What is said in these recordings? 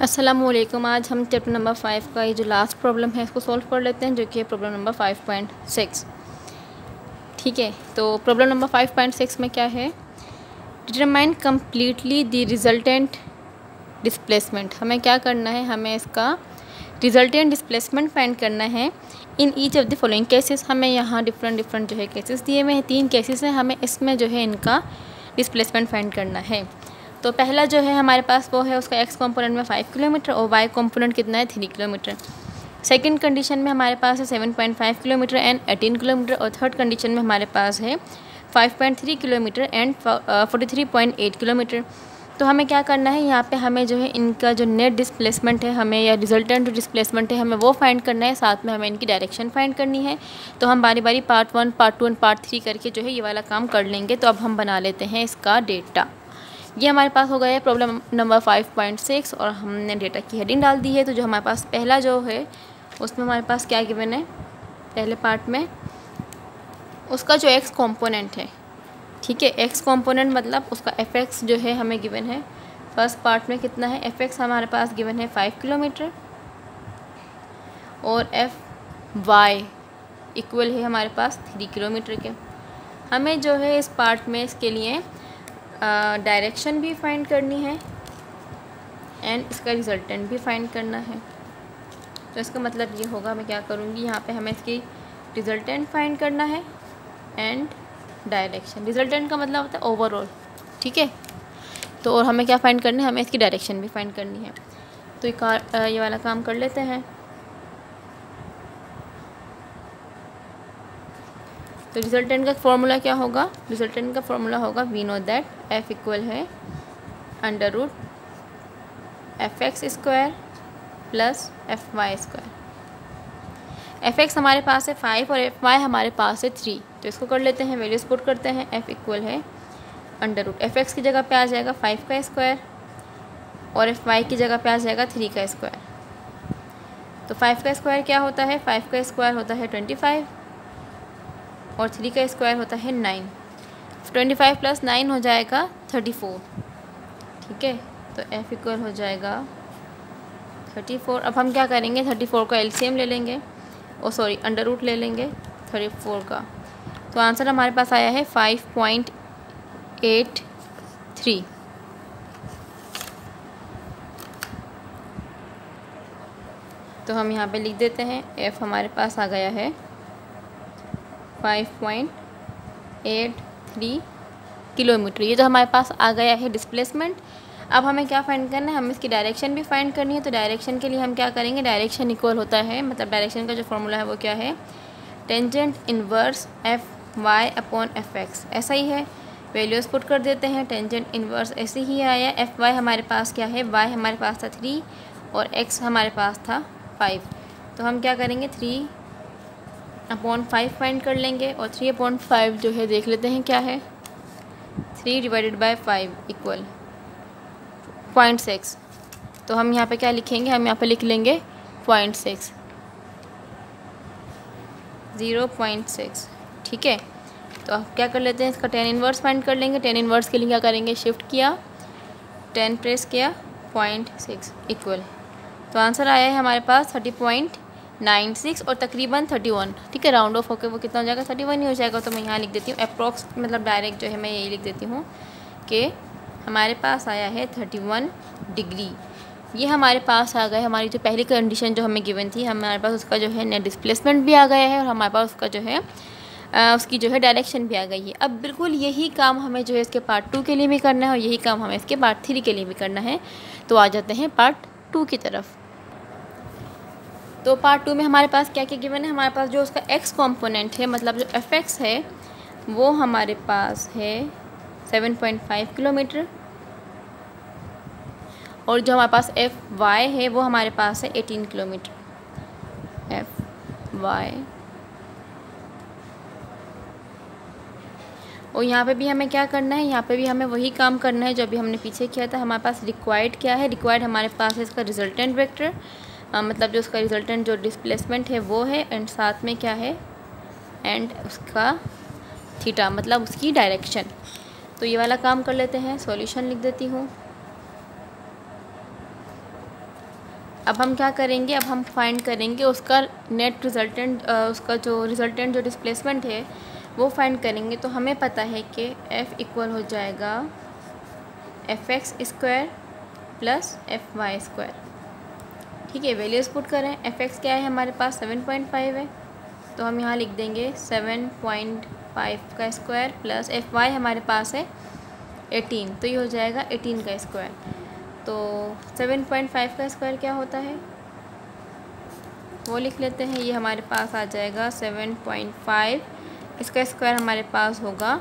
अस्सलामुअलैकुम। आज हम चैप्टर नंबर 5 का ये जो लास्ट प्रॉब्लम है इसको सॉल्व कर लेते हैं, जो कि है प्रॉब्लम नंबर 5.6। ठीक है, तो प्रॉब्लम नंबर 5.6 में क्या है, determine completely the resultant displacement. हमें क्या करना है, हमें इसका रिजल्टेंट डिस्प्लेसमेंट फाइंड करना है in each of the following cases. हमें यहाँ डिफरेंट जो है केसेस दिए हुए हैं, 3 केसेस हैं, हमें इसमें जो है इनका डिस्प्लेसमेंट फाइंड करना है। तो पहला जो है हमारे पास वो है, उसका एक्स कंपोनेंट में 5 किलोमीटर और वाई कंपोनेंट कितना है 3 किलोमीटर। सेकंड कंडीशन में हमारे पास है 7.5 किलोमीटर एंड 18 किलोमीटर और थर्ड कंडीशन में हमारे पास है 5.3 किलोमीटर एंड 43.8 किलोमीटर। तो हमें क्या करना है, यहाँ पे हमें जो है इनका जो नेट डिस्प्लेसमेंट है हमें, या रिजल्टेंट जो डिस्प्लेसमेंट है हमें वो फाइंड करना है, साथ में हमें इनकी डायरेक्शन फाइंड करनी है। तो हम बारी बारी पार्ट 1, पार्ट 2 एंड पार्ट 3 करके जो है ये वाला काम कर लेंगे। तो अब हम बना लेते हैं इसका डेटा। ये हमारे पास हो गया है प्रॉब्लम नंबर 5.6 और हमने डेटा की हेडिंग डाल दी है। तो जो हमारे पास पहला जो है उसमें हमारे पास क्या गिवन है, पहले पार्ट में उसका जो एक्स कंपोनेंट है, ठीक है, एक्स कंपोनेंट मतलब उसका एफ एक्स जो है हमें गिवन है। फर्स्ट पार्ट में कितना है, एफ एक्स हमारे पास गिवन है 5 किलोमीटर और एफ वाई इक्वल है हमारे पास 3 किलोमीटर के। हमें जो है इस पार्ट में इसके लिए डायरेक्शन भी फाइंड करनी है एंड इसका रिजल्टेंट भी फाइंड करना है। तो इसका मतलब ये होगा, मैं क्या करूँगी, यहाँ पे हमें इसकी रिजल्टेंट फाइंड करना है एंड डायरेक्शन। रिजल्टेंट का मतलब होता है ओवरऑल, ठीक है। तो और हमें क्या फाइंड करनी है, हमें इसकी डायरेक्शन भी फाइंड करनी है। तो ये वाला काम कर लेते हैं। तो रिजल्टेंट का फॉर्मूला क्या होगा, रिजल्टेंट का फॉर्मूला होगा we know that f equal है under root f x square plus f y square. F x हमारे पास है 5 और एफ वाई हमारे पास है 3। तो इसको कर लेते हैं, वैल्यूज पुट करते हैं। एफ इक्वल है अंडर रूट एफ एक्स की जगह पे आ जाएगा 5 का स्क्वायर और एफ वाई की जगह पे आ जाएगा 3 का स्क्वायर। तो 5 का स्क्वायर क्या होता है, 5 का स्क्वायर होता है 25 और 3 का स्क्वायर होता है 9। 25 प्लस 9 हो जाएगा 34, ठीक है। तो f इक्वल हो जाएगा 34। अब हम क्या करेंगे, 34 का एलसीएम ले लेंगे, अंडर रूट ले लेंगे 34 का। तो आंसर हमारे पास आया है 5.83। तो हम यहाँ पे लिख देते हैं f हमारे पास आ गया है 5.83 किलोमीटर। ये तो हमारे पास आ गया है डिस्प्लेसमेंट। अब हमें क्या फाइंड करना है, हमें इसकी डायरेक्शन भी फाइंड करनी है। तो डायरेक्शन के लिए हम क्या करेंगे, डायरेक्शन इक्वल होता है, मतलब डायरेक्शन का जो फॉर्मूला है वो क्या है, tangent inverse f y upon f x. ऐसा ही है, वैल्यूज़ पुट कर देते हैं। टेंजेंट इन्वर्स ऐसे ही आया, एफ वाई हमारे पास क्या है, वाई हमारे पास था 3 और एक्स हमारे पास था 5। तो हम क्या करेंगे, 3/5 फाइंड कर लेंगे और 3/5 जो है देख लेते हैं क्या है, 3 डिवाइडेड बाय 5 इक्वल 0.6। तो हम यहाँ पे क्या लिखेंगे, हम यहाँ पे लिख लेंगे 0.6, 0.6, ठीक है। तो अब क्या कर लेते हैं, इसका tan इन्वर्स फाइंड कर लेंगे। tan इन्वर्स के लिए क्या करेंगे, शिफ्ट किया, 10 प्रेस किया, 0.6 इक्वल। तो आंसर आया है हमारे पास 30.96 और तकरीबन 31, ठीक है। राउंड ऑफ होकर वो कितना हो जाएगा, 31 ही हो जाएगा। तो मैं यहाँ लिख देती हूँ अप्रॉक्स, मतलब डायरेक्ट जो है मैं यही लिख देती हूँ कि हमारे पास आया है 31 डिग्री। ये हमारे पास आ गए, हमारी जो पहली कंडीशन जो हमें गिवन थी, हमारे पास उसका जो है नेट डिस्प्लेसमेंट भी आ गया है और हमारे पास उसका जो है उसकी जो है डायरेक्शन भी आ गई है। अब बिल्कुल यही काम हमें जो है इसके पार्ट 2 के लिए भी करना है और यही काम हमें इसके पार्ट 3 के लिए भी करना है। तो आ जाते हैं पार्ट 2 की तरफ। तो पार्ट 2 में हमारे पास क्या क्या गिवन है, हमारे पास जो उसका एक्स कंपोनेंट है, मतलब जो एफ एक्स है वो हमारे पास है 7.5 किलोमीटर और जो हमारे पास एफ वाई है वो हमारे पास है 18 किलोमीटर। एफ वाई, और यहाँ पे भी हमें क्या करना है, यहाँ पे भी हमें वही काम करना है जो अभी हमने पीछे किया था। हमारे पास रिक्वायर्ड क्या है, रिक्वायर्ड हमारे पास है इसका रिजल्टेंट वेक्टर, मतलब जो उसका रिजल्टेंट जो डिस्प्लेसमेंट है वो है, एंड साथ में क्या है, एंड उसका थीटा मतलब उसकी डायरेक्शन। तो ये वाला काम कर लेते हैं, सॉल्यूशन लिख देती हूँ। अब हम क्या करेंगे, अब हम फाइंड करेंगे उसका नेट रिजल्टेंट, उसका जो रिजल्टेंट जो डिस्प्लेसमेंट है वो फाइंड करेंगे। तो हमें पता है कि F इक्वल हो जाएगा fx square plus fy square. ठीक है, वैल्यूज़ पुट करें। fx क्या है हमारे पास 7.5 है, तो हम यहाँ लिख देंगे 7.5 का स्क्वायर प्लस fy हमारे पास है 18, तो ये हो जाएगा 18 का स्क्वायर। तो 7.5 का स्क्वायर क्या होता है वो लिख लेते हैं। ये हमारे पास आ जाएगा 7.5, इसका स्क्वायर हमारे पास होगा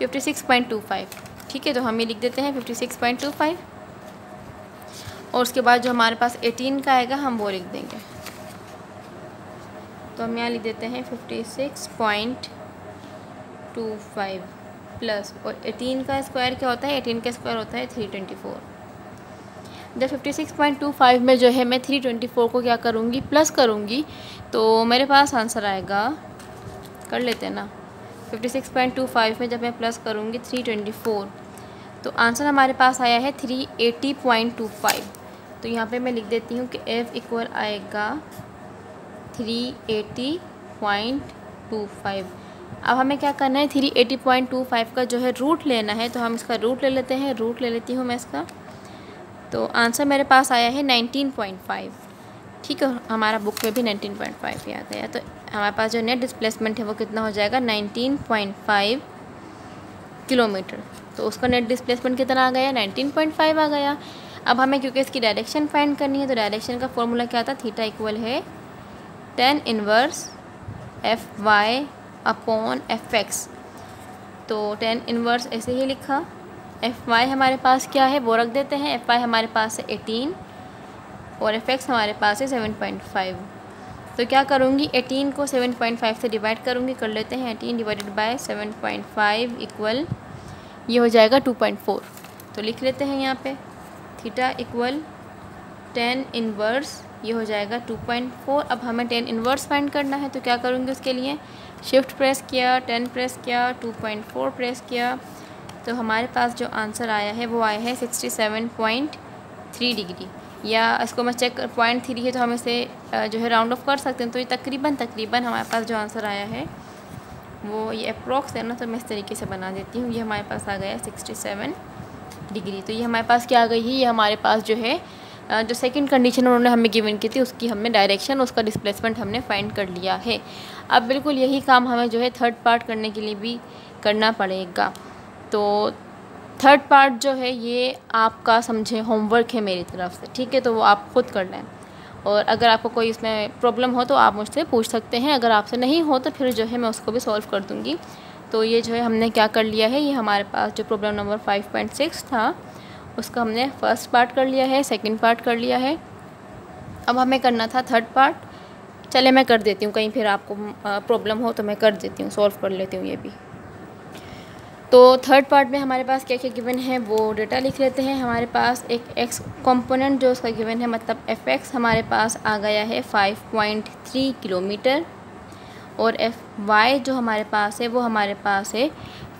56.25। ठीक है, तो हम ये लिख देते हैं 56.25, और उसके बाद जो हमारे पास 18 का आएगा हम वो लिख देंगे। तो हम यहाँ लिख देते हैं 56.25 प्लस, और 18 का स्क्वायर क्या होता है, 18 का स्क्वायर होता है 324। जब 56.25 में जो है मैं 324 को क्या करूँगी, प्लस करूँगी, तो मेरे पास आंसर आएगा, कर लेते हैं ना, 56.25 में जब मैं प्लस करूँगी 324, तो आंसर हमारे पास आया है 380.25। तो यहाँ पे मैं लिख देती हूँ कि F इक्वल आएगा 380.25। अब हमें क्या करना है, 380.25 का जो है रूट लेना है, तो हम इसका रूट ले लेते हैं। रूट ले लेती हूँ मैं इसका, तो आंसर मेरे पास आया है 19.5। ठीक है, हमारा बुक में भी 19.5 ही आ गया। तो हमारे पास जो नेट डिस्प्लेसमेंट है वो कितना हो जाएगा, 19.5 किलोमीटर। तो उसका नेट डिस्प्लेसमेंट कितना आ गया, 19.5 आ गया। अब हमें क्योंकि इसकी डायरेक्शन फाइंड करनी है, तो डायरेक्शन का फॉर्मूला क्या था, थीटा इक्वल है tan inverse Fy upon Fx। तो tan इनवर्स ऐसे ही लिखा, Fy हमारे पास क्या है वो रख देते हैं। Fy हमारे पास है 18 और Fx हमारे पास है 7.5। तो क्या करूँगी, 18 को 7.5 से डिवाइड करूँगी, कर लेते हैं 18 डिवाइडेड बाय 7.5 इक्वल, ये हो जाएगा 2.4। तो लिख लेते हैं यहाँ पे थीटा इक्वल tan इनवर्स, ये हो जाएगा 2.4। अब हमें tan इनवर्स फाइंड करना है, तो क्या करूँगी उसके लिए, शिफ्ट प्रेस किया, 10 प्रेस किया, 2.4 प्रेस किया, तो हमारे पास जो आंसर आया है वो आया है 67.3 डिग्री। या इसको मैं चेक 0.3 है तो हम इसे जो है राउंड ऑफ कर सकते हैं। तो ये तकरीबन हमारे पास जो आंसर आया है वो ये अप्रॉक्स है ना, तो मैं इस तरीके से बना देती हूँ। ये हमारे पास आ गया 67 डिग्री। तो ये हमारे पास क्या आ गई है, ये हमारे पास जो है जो सेकंड कंडीशन उन्होंने हमें गिवन की थी उसकी हमने डायरेक्शन, उसका डिस्प्लेसमेंट हमने फाइंड कर लिया है। अब बिल्कुल यही काम हमें जो है थर्ड पार्ट करने के लिए भी करना पड़ेगा। तो थर्ड पार्ट जो है ये आपका समझे होमवर्क है मेरी तरफ से, ठीक है, तो वो आप खुद कर लें। और अगर आपको कोई इसमें प्रॉब्लम हो तो आप मुझसे पूछ सकते हैं, अगर आपसे नहीं हो तो फिर जो है मैं उसको भी सॉल्व कर दूँगी। तो ये जो है हमने क्या कर लिया है, ये हमारे पास जो प्रॉब्लम नंबर 5.6 था उसका हमने फर्स्ट पार्ट कर लिया है, सेकंड पार्ट कर लिया है। अब हमें करना था थर्ड पार्ट। चले मैं कर देती हूँ, कहीं फिर आपको प्रॉब्लम हो तो मैं कर देती हूँ, सॉल्व कर लेती हूँ ये भी। तो थर्ड पार्ट में हमारे पास क्या क्या गिवन है वो डेटा लिख लेते हैं। हमारे पास एक एक्स कंपोनेंट जो उसका गिवन है, मतलब fx हमारे पास आ गया है 5.3 किलोमीटर, और fy जो हमारे पास है वो हमारे पास है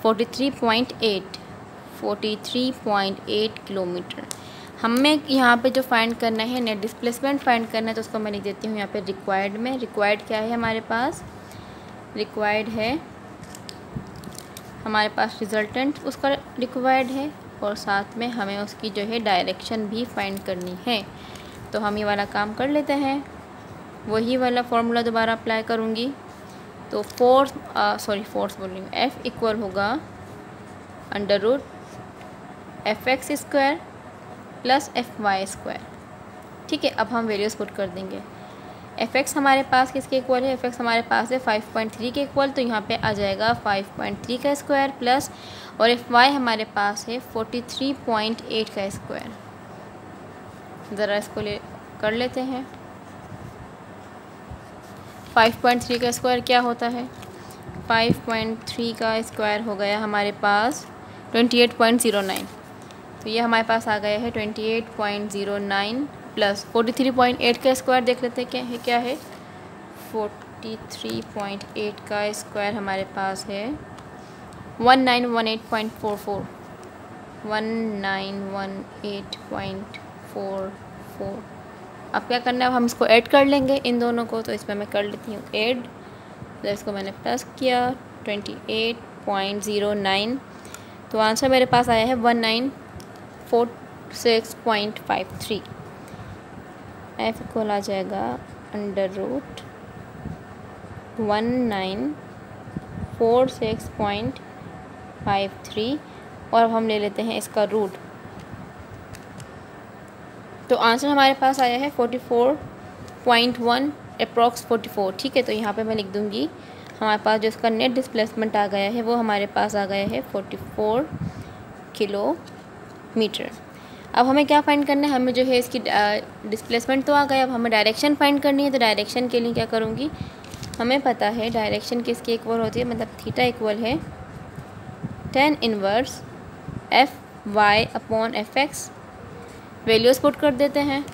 43.8 किलोमीटर। हमें यहाँ पे जो फाइंड करना है, नेट डिस्प्लेसमेंट फाइंड करना है, तो उसको मैं लिख देती हूँ यहाँ पे रिक्वायर्ड में। रिक्वायर्ड क्या है हमारे पास, रिक्वायर्ड है हमारे पास रिजल्टेंट उसका रिक्वायर्ड है, और साथ में हमें उसकी जो है डायरेक्शन भी फाइंड करनी है। तो हम ये वाला काम कर लेते हैं, वही वाला फॉर्मूला दोबारा अप्लाई करूँगी। तो फोर्स बोल रही हूँ, F इक्वल होगा under root fx square plus fy square. ठीक है, अब हम वैल्यूज़ पुट कर देंगे। fx हमारे पास किसके इक्वल है, fx हमारे पास है 5.3 के इक्वल, तो यहाँ पे आ जाएगा 5.3 का स्क्वायर प्लस, और fy हमारे पास है 43.8 का स्क्वायर। ज़रा इसको कर लेते हैं। 5.3 का स्क्वायर क्या होता है, 5.3 का स्क्वायर हो गया हमारे पास 28.09। तो ये हमारे पास आ गया है 28.09 प्लस 43.8 का स्क्वायर देख लेते हैं क्या है 43.8 का स्क्वायर हमारे पास है 1918.44 1918.44। अब क्या करना है, अब हम इसको ऐड कर लेंगे इन दोनों को। तो इसमें मैं कर लेती हूँ ऐड, तो इसको मैंने प्लस किया 28.09। तो आंसर मेरे पास आया है 1946.53। एफ इक्वल आ जाएगा √1946.53। और अब हम ले लेते हैं इसका रूट। तो आंसर हमारे पास आया है 44.1 अप्रॉक्स 44। ठीक है, तो यहाँ पे मैं लिख दूँगी हमारे पास जो इसका नेट डिस्प्लेसमेंट आ गया है वो हमारे पास आ गया है 44 किलोमीटर। अब हमें क्या फाइंड करना है, हमें जो है इसकी डिस्प्लेसमेंट तो आ गया, अब हमें डायरेक्शन फाइंड करनी है। तो डायरेक्शन के लिए क्या करूँगी, हमें पता है डायरेक्शन किसकी इक्वल होती है, मतलब थीटा इक्वल है tan inverse FY/FX। Values put कर देते हैं,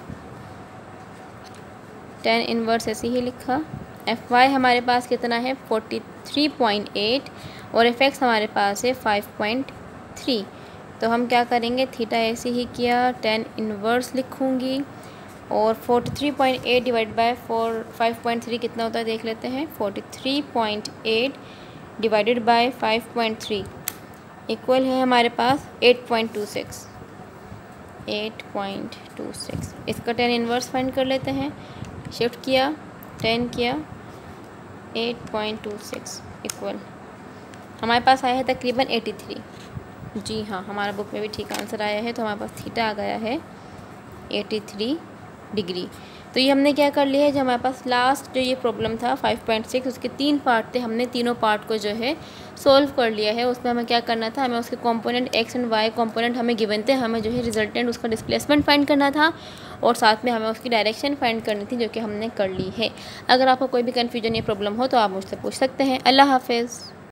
tan इनवर्स ऐसे ही लिखा, FY हमारे पास कितना है 43.8 और FX हमारे पास है 5.3। तो हम क्या करेंगे, थीटा ऐसे ही किया, tan इनवर्स लिखूँगी और 43.8 डिवाइड बाय 5.3 कितना होता है देख लेते हैं। 43.8 डिवाइडेड बाय 5.3 इक्वल है हमारे पास 8.26। इसका tan इनवर्स फाइंड कर लेते हैं, शिफ्ट किया 10 किया 8.26 इक्वल हमारे पास आया है तकरीबन 83। जी हाँ, हमारा बुक में भी ठीक आंसर आया है। तो हमारे पास थीटा आ गया है 83 डिग्री। तो ये हमने क्या कर लिया है, जो हमारे पास लास्ट जो ये प्रॉब्लम था 5.6 उसके 3 पार्ट थे, हमने तीनों पार्ट को जो है सोल्व कर लिया है। उसमें हमें क्या करना था, हमें उसके component x and y component हमें गिवन थे, हमें जो है रिजल्टेंट उसका डिस्प्लेसमेंट फाइंड करना था और साथ में हमें उसकी डायरेक्शन फाइंड करनी थी, जो कि हमने कर ली है। अगर आपको कोई भी कन्फ्यूजन या प्रॉब्लम हो तो आप मुझसे पूछ सकते हैं। अल्लाह हाफिज़।